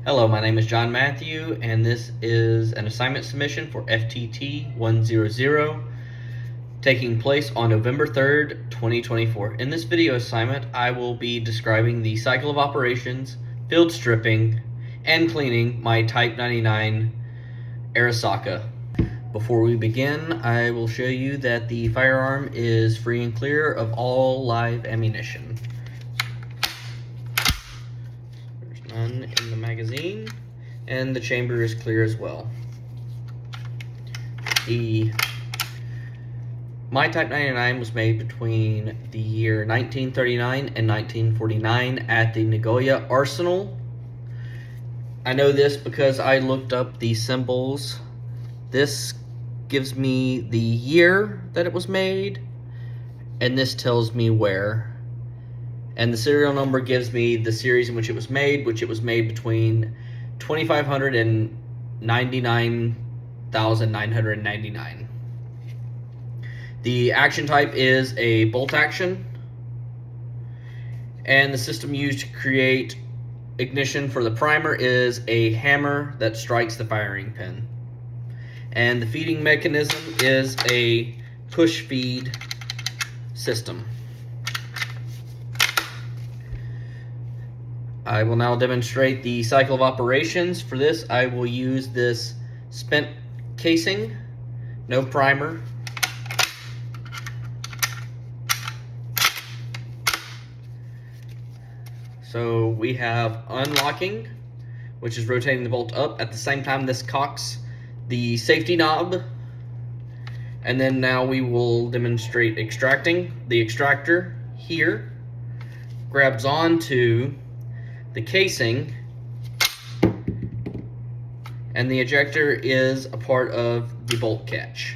Hello, my name is John Matthew, and this is an assignment submission for FTT100 taking place on November 3rd, 2024. In this video assignment, I will be describing the cycle of operations, field stripping, and cleaning my Type 99 Arisaka. Before we begin, I will show you that the firearm is free and clear of all live ammunition. There's none in the magazine, and the chamber is clear as well. My Type 99 was made between the year 1939 and 1949 at the Nagoya Arsenal. I know this because I looked up the symbols. This gives me the year that it was made, and this tells me where. And the serial number gives me the series in which it was made, which it was made between 2500 and 99,999. The action type is a bolt action, and the system used to create ignition for the primer is a hammer that strikes the firing pin. And the feeding mechanism is a push feed system. I will now demonstrate the cycle of operations. For this, I will use this spent casing, no primer. So we have unlocking, which is rotating the bolt up. At the same time, this cocks the safety knob. And then now we will demonstrate extracting. The extractor here grabs onto the casing, and the ejector is a part of the bolt catch.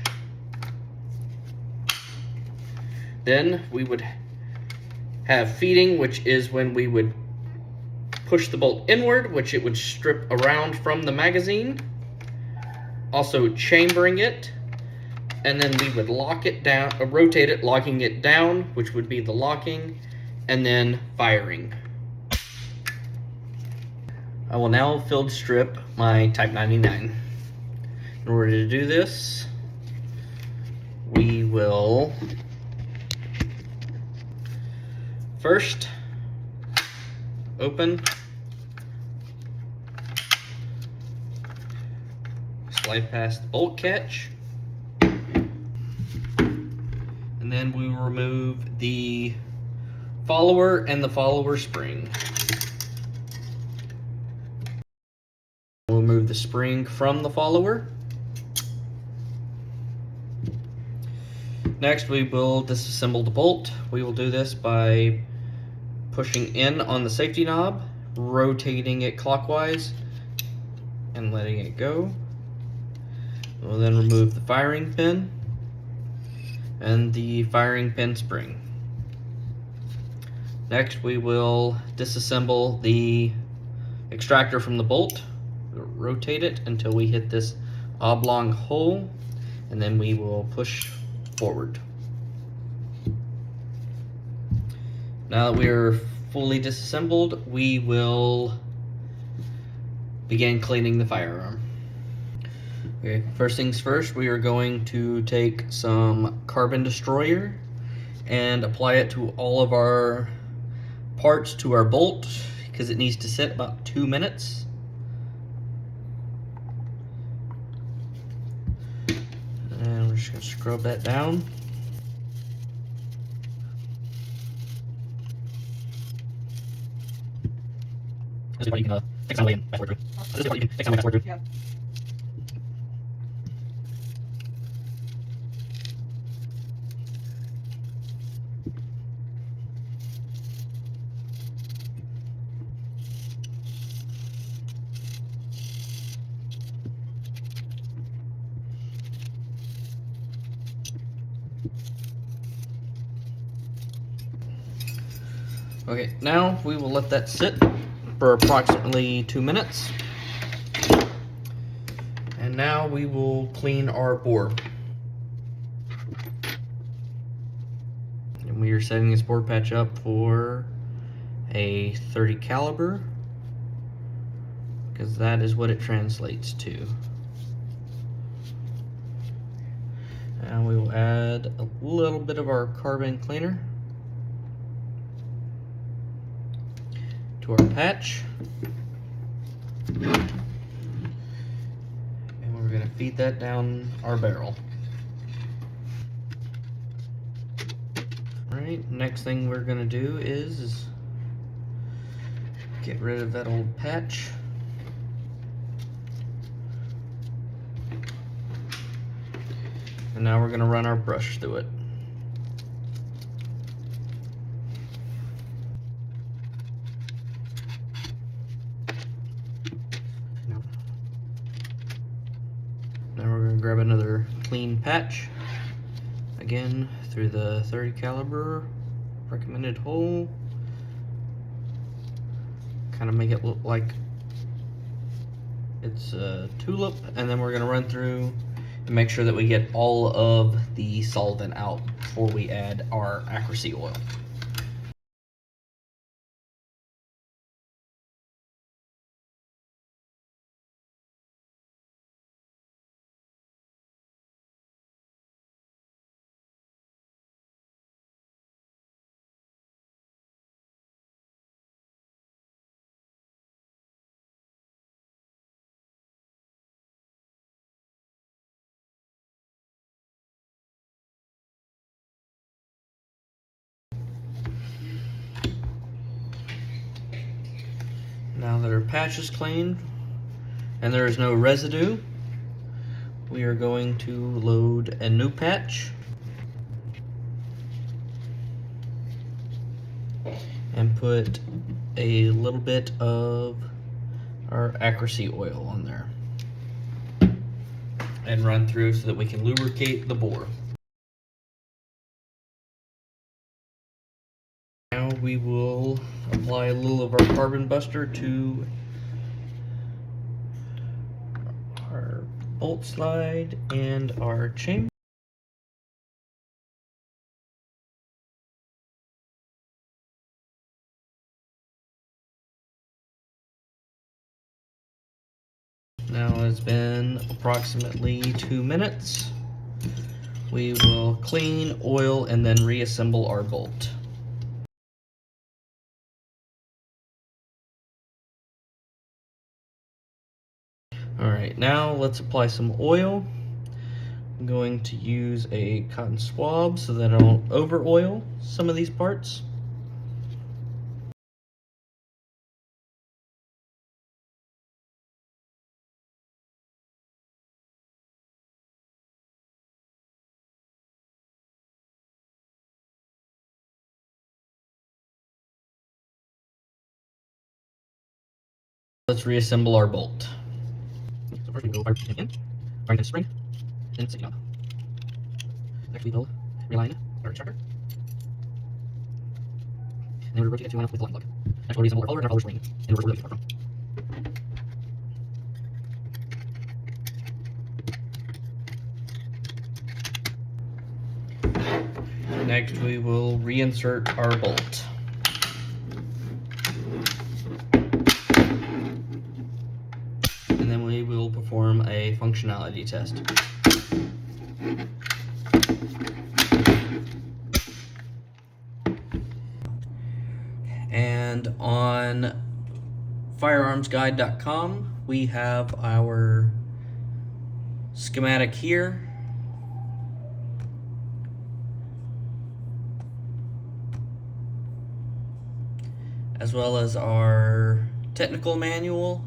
Then we would have feeding, which is when we would push the bolt inward, which it would strip around from the magazine. Also chambering it, and then we would lock it down, rotate it, locking it down, which would be the locking, and then firing. I will now field strip my Type 99. In order to do this, we will first open, slide past the bolt catch, and then we will remove the follower and the follower spring. We'll remove the spring from the follower. Next, we will disassemble the bolt. We will do this by pushing in on the safety knob, rotating it clockwise, and letting it go. We'll then remove the firing pin and the firing pin spring. Next, we will disassemble the extractor from the bolt. We'll rotate it until we hit this oblong hole, and then we will push forward. Now that we are fully disassembled, we will begin cleaning the firearm. Okay, first things first, we are going to take some carbon destroyer and apply it to all of our parts to our bolt, because it needs to sit about 2 minutes. And we're just going to scrub that down. This is what you can fix on the way in, fast forward through. This is what you can fix on the way fast forward through. Yeah. Okay, now we will let that sit for approximately 2 minutes. And now we will clean our bore. And we are setting this bore patch up for a .30 caliber. because that is what it translates to. Now we will add a little bit of our carbon cleaner to our patch. And we're going to feed that down our barrel. Alright, next thing we're going to do is get rid of that old patch. And now we're going to run our brush through it. Now we're going to grab another clean patch, again through the 30 caliber recommended hole, kind of make it look like it's a tulip, and then we're going to run through and make sure that we get all of the solvent out before we add our accuracy oil. Now that our patch is clean and there is no residue, we are going to load a new patch and put a little bit of our accuracy oil on there and run through so that we can lubricate the bore. Now we will apply a little of our carbon buster to our bolt slide and our chamber. Now it's been approximately 2 minutes. We will clean, oil, and then reassemble our bolt. Alright, now let's apply some oil. I'm going to use a cotton swab so that I don't over oil some of these parts. Let's reassemble our bolt. So first we will fire the in, fire the spring, then sit it on. Next we will realign our instructor. And then we rotate it to line up with the line plug. Next we'll reassemble our follower and our follower spring, and we're really far from. Next we will reinsert our bolt. And then we will perform a functionality test. And on firearmsguide.com we have our schematic here. As well as our technical manual,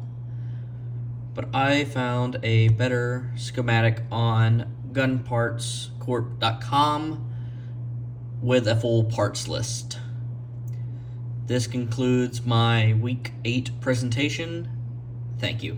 but I found a better schematic on gunpartscorp.com with a full parts list. This concludes my week 8 presentation. Thank you.